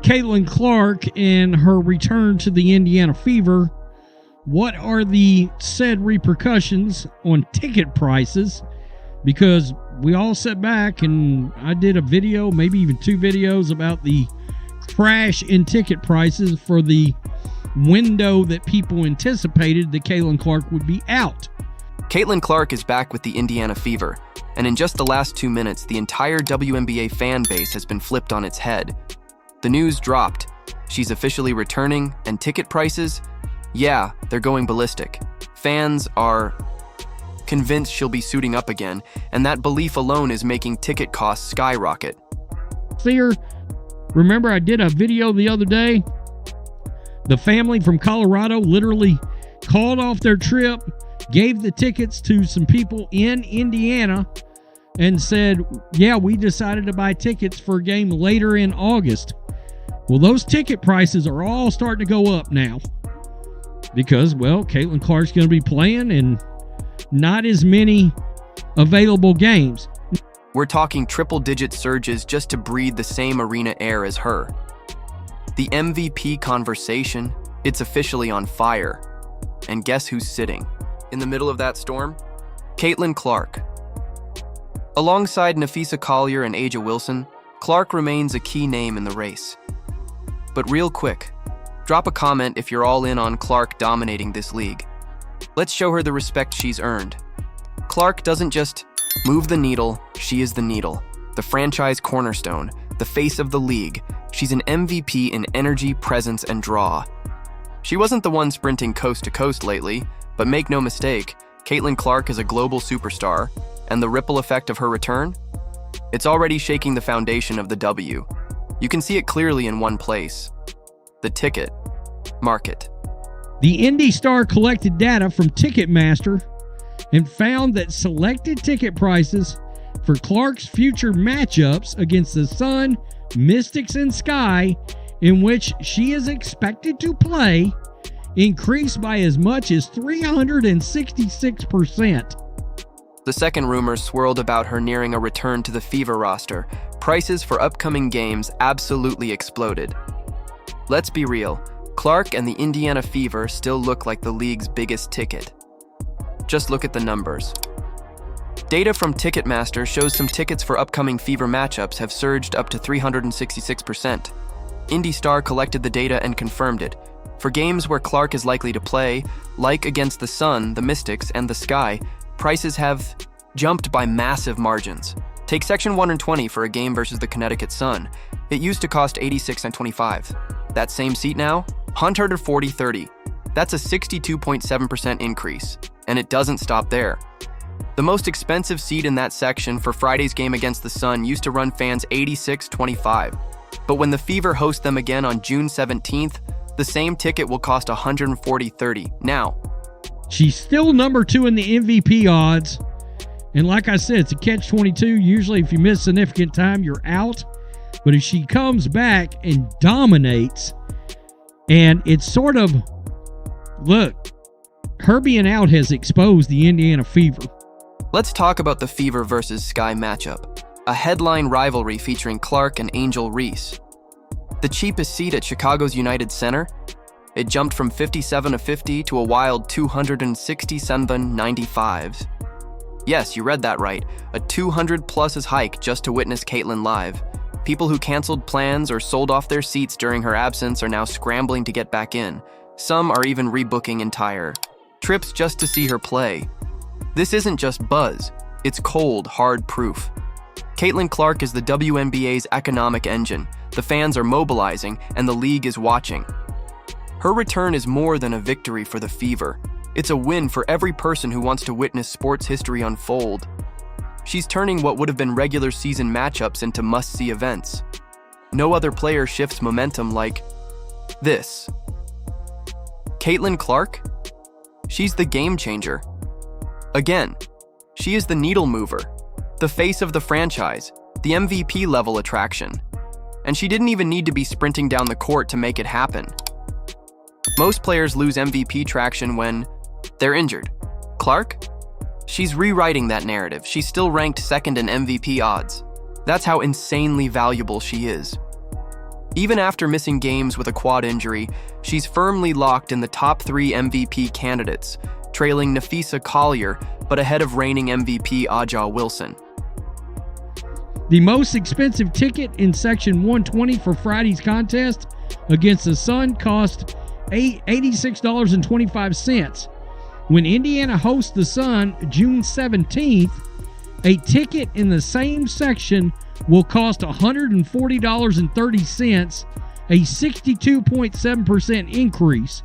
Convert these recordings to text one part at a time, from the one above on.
Caitlin Clark and her return to the Indiana Fever, what are the said repercussions on ticket prices? Because we all sat back and I did a video, maybe even 2 videos, about the crash in ticket prices for the window that people anticipated that Caitlin Clark would be out. Caitlin Clark is back with the Indiana Fever, and in just the last 2 minutes, the entire WNBA fan base has been flipped on its head. The news dropped. She's officially returning, and ticket prices? Yeah, they're going ballistic. Fans are convinced she'll be suiting up again, and that belief alone is making ticket costs skyrocket. Fear, remember I did a video the other day? The family from Colorado literally called off their trip, gave the tickets to some people in Indiana, and said, yeah, we decided to buy tickets for a game later in August. Well, those ticket prices are all starting to go up now because, well, Caitlin Clark's going to be playing and not as many available games. We're talking triple-digit surges just to breathe the same arena air as her. The MVP conversation, it's officially on fire. And guess who's sitting in the middle of that storm? Caitlin Clark. Alongside Nafisa Collier and A'ja Wilson, Clark remains a key name in the race. But real quick, drop a comment if you're all in on Clark dominating this league. Let's show her the respect she's earned. Clark doesn't just move the needle, she is the needle. The franchise cornerstone, the face of the league. She's an MVP in energy, presence, and draw. She wasn't the one sprinting coast to coast lately, but make no mistake, Caitlin Clark is a global superstar, and the ripple effect of her return? It's already shaking the foundation of the W. You can see it clearly in one place: the ticket market. The Indy Star collected data from Ticketmaster and found that selected ticket prices for Clark's future matchups against the Sun, Mystics, and Sky, in which she is expected to play, increased by as much as 366%. The second rumor swirled about her nearing a return to the Fever roster. Prices for upcoming games absolutely exploded. Let's be real, Clark and the Indiana Fever still look like the league's biggest ticket. Just look at the numbers. Data from Ticketmaster shows some tickets for upcoming Fever matchups have surged up to 366%. Indy Star collected the data and confirmed it. For games where Clark is likely to play, like against the Sun, the Mystics, and the Sky, prices have jumped by massive margins. Take Section 120 for a game versus the Connecticut Sun. It used to cost $86.25. That same seat now, $140.30. That's a 62.7% increase, and it doesn't stop there. The most expensive seat in that section for Friday's game against the Sun used to run fans $86.25. But when the Fever host them again on June 17th, the same ticket will cost $140.30. Now, she's still number 2 in the MVP odds. And like I said, it's a catch-22. Usually if you miss significant time, you're out. But if she comes back and dominates, and it's sort of, look, her being out has exposed the Indiana Fever. let's talk about the Fever versus Sky matchup, a headline rivalry featuring Clark and Angel Reese. The cheapest seat at Chicago's United Center, it jumped from $57.50 to a wild $267.95. Yes, you read that right, a 200+ hike just to witness Caitlin live. People who canceled plans or sold off their seats during her absence are now scrambling to get back in. Some are even rebooking entire trips just to see her play. This isn't just buzz, it's cold, hard proof. Caitlin Clark is the WNBA's economic engine. The fans are mobilizing, and the league is watching. Her return is more than a victory for the Fever. It's a win for every person who wants to witness sports history unfold. She's turning what would have been regular season matchups into must-see events. No other player shifts momentum like this. Caitlin Clark? She's the game changer. Again, she is the needle mover, the face of the franchise, the MVP level attraction. And she didn't even need to be sprinting down the court to make it happen. Most players lose MVP traction when they're injured. Clark? She's rewriting that narrative. She's still ranked second in MVP odds. That's how insanely valuable she is. Even after missing games with a quad injury, she's firmly locked in the top 3 MVP candidates, trailing Nafisa Collier, but ahead of reigning MVP Aja Wilson. The most expensive ticket in Section 120 for Friday's contest against the Sun cost $86.25. When Indiana hosts the Sun June 17th, a ticket in the same section will cost $140.30, a 62.7% increase.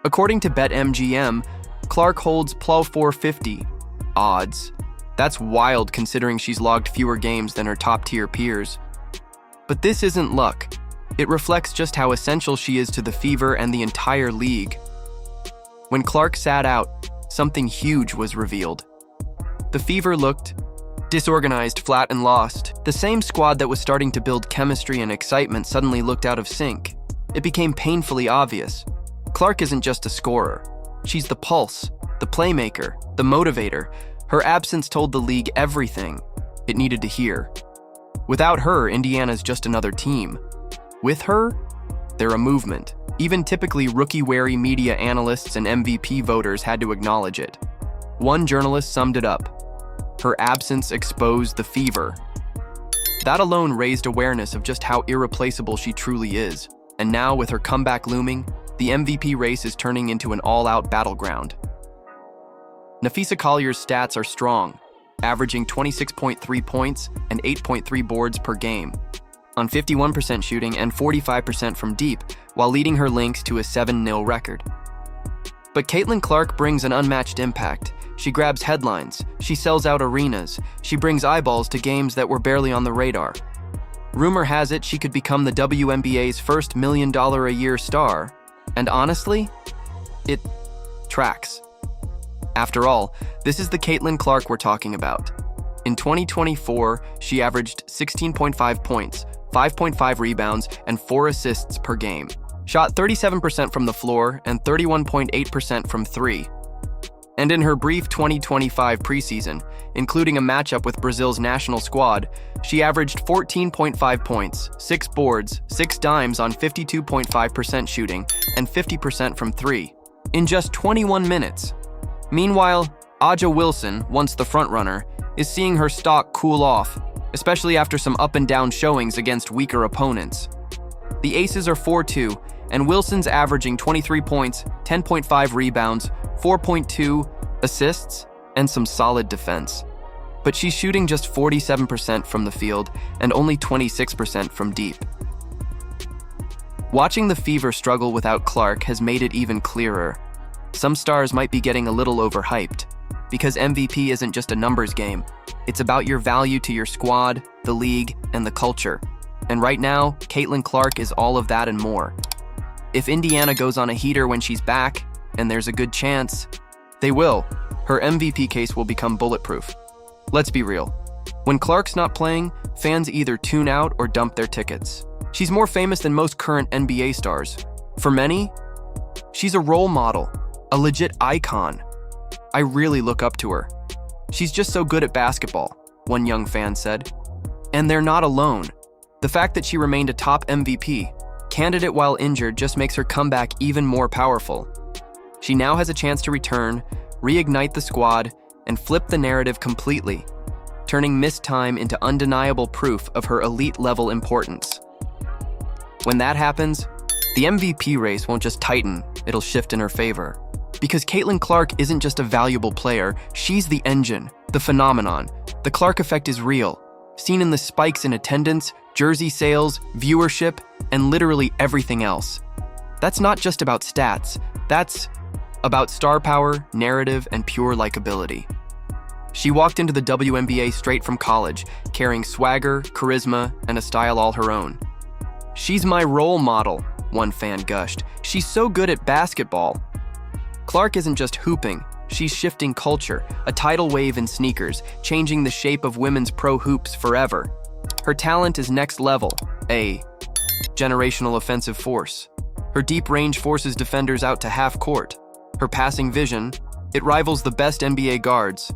According to BetMGM, Clark holds plus 450 odds. That's wild considering she's logged fewer games than her top-tier peers. But this isn't luck. It reflects just how essential she is to the Fever and the entire league. When Clark sat out, something huge was revealed. The Fever looked disorganized, flat, and lost. The same squad that was starting to build chemistry and excitement suddenly looked out of sync. It became painfully obvious. Clark isn't just a scorer. She's the pulse, the playmaker, the motivator. Her absence told the league everything it needed to hear. Without her, Indiana's just another team. With her, they're a movement. Even typically rookie-wary media analysts and MVP voters had to acknowledge it. One journalist summed it up. Her absence exposed the Fever. That alone raised awareness of just how irreplaceable she truly is. And now, with her comeback looming, the MVP race is turning into an all-out battleground. Nafisa Collier's stats are strong, averaging 26.3 points and 8.3 boards per game, on 51% shooting and 45% from deep, while leading her Lynx to a 7-0 record. But Caitlin Clark brings an unmatched impact. She grabs headlines, she sells out arenas, she brings eyeballs to games that were barely on the radar. Rumor has it she could become the WNBA's first $1 million a year star, and honestly, it tracks. After all, this is the Caitlin Clark we're talking about. In 2024, she averaged 16.5 points, 5.5 rebounds, and 4 assists per game. Shot 37% from the floor and 31.8% from 3. And in her brief 2025 preseason, including a matchup with Brazil's national squad, she averaged 14.5 points, 6 boards, 6 dimes on 52.5% shooting, and 50% from 3, in just 21 minutes. Meanwhile, Aja Wilson, once the frontrunner, is seeing her stock cool off, especially after some up-and-down showings against weaker opponents. The Aces are 4-2, and Wilson's averaging 23 points, 10.5 rebounds, 4.2 assists, and some solid defense. But she's shooting just 47% from the field and only 26% from deep. Watching the Fever struggle without Clark has made it even clearer. Some stars might be getting a little overhyped, because MVP isn't just a numbers game. It's about your value to your squad, the league, and the culture. And right now, Caitlin Clark is all of that and more. If Indiana goes on a heater when she's back, and there's a good chance, they will, her MVP case will become bulletproof. Let's be real. When Clark's not playing, fans either tune out or dump their tickets. She's more famous than most current NBA stars. For many, she's a role model, a legit icon. I really look up to her. She's just so good at basketball, one young fan said. And they're not alone. The fact that she remained a top MVP candidate while injured just makes her comeback even more powerful. She now has a chance to return, reignite the squad, and flip the narrative completely, turning missed time into undeniable proof of her elite-level importance. When that happens, the MVP race won't just tighten, it'll shift in her favor. Because Caitlin Clark isn't just a valuable player, she's the engine, the phenomenon. The Clark effect is real, seen in the spikes in attendance, jersey sales, viewership, and literally everything else. That's not just about stats, that's about star power, narrative, and pure likability. She walked into the WNBA straight from college, carrying swagger, charisma, and a style all her own. "She's my role model," one fan gushed. "She's so good at basketball." Clark isn't just hooping, she's shifting culture, a tidal wave in sneakers, changing the shape of women's pro hoops forever. Her talent is next level, a generational offensive force. Her deep range forces defenders out to half court. Her passing vision, it rivals the best NBA guards.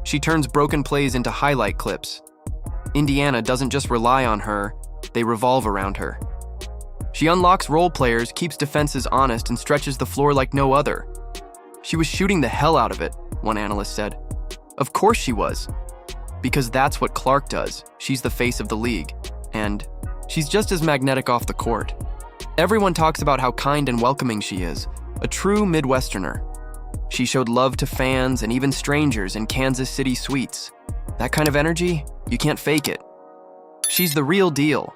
She turns broken plays into highlight clips. Indiana doesn't just rely on her, They revolve around her. She unlocks role players, keeps defenses honest, and stretches the floor like no other. She was shooting the hell out of it, one analyst said. Of course she was. Because that's what Clark does. She's the face of the league. And she's just as magnetic off the court. Everyone talks about how kind and welcoming she is. A true Midwesterner. She showed love to fans and even strangers in Kansas City suites. That kind of energy, you can't fake it. She's the real deal.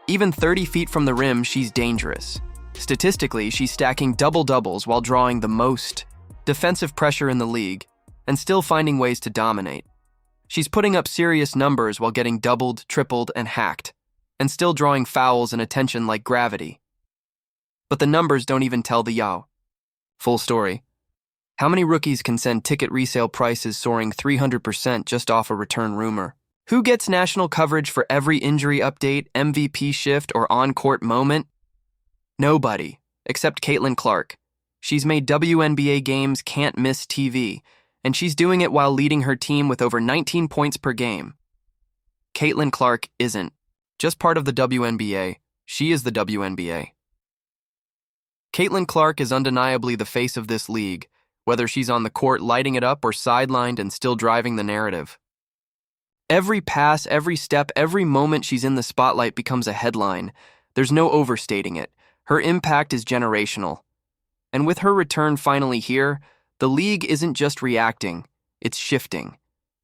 Even 30 feet from the rim, she's dangerous. Statistically, she's stacking double-doubles while drawing the most defensive pressure in the league and still finding ways to dominate. She's putting up serious numbers while getting doubled, tripled, and hacked, and still drawing fouls and attention like gravity. But the numbers don't even tell the Yao. Full story. How many rookies can send ticket resale prices soaring 300% just off a return rumor? Who gets national coverage for every injury update, MVP shift, or on-court moment? Nobody, except Caitlin Clark. She's made WNBA games can't miss TV, and she's doing it while leading her team with over 19 points per game. Caitlin Clark isn't just part of the WNBA, she is the WNBA. Caitlin Clark is undeniably the face of this league, whether she's on the court lighting it up or sidelined and still driving the narrative. Every pass, every step, every moment she's in the spotlight becomes a headline. There's no overstating it. Her impact is generational. And with her return finally here, the league isn't just reacting, it's shifting.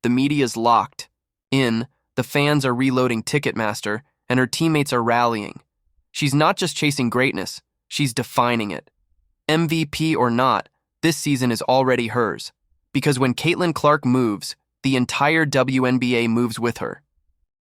The media's locked in, the fans are reloading Ticketmaster, and her teammates are rallying. She's not just chasing greatness, she's defining it. MVP or not, this season is already hers. Because when Caitlin Clark moves, the entire WNBA moves with her.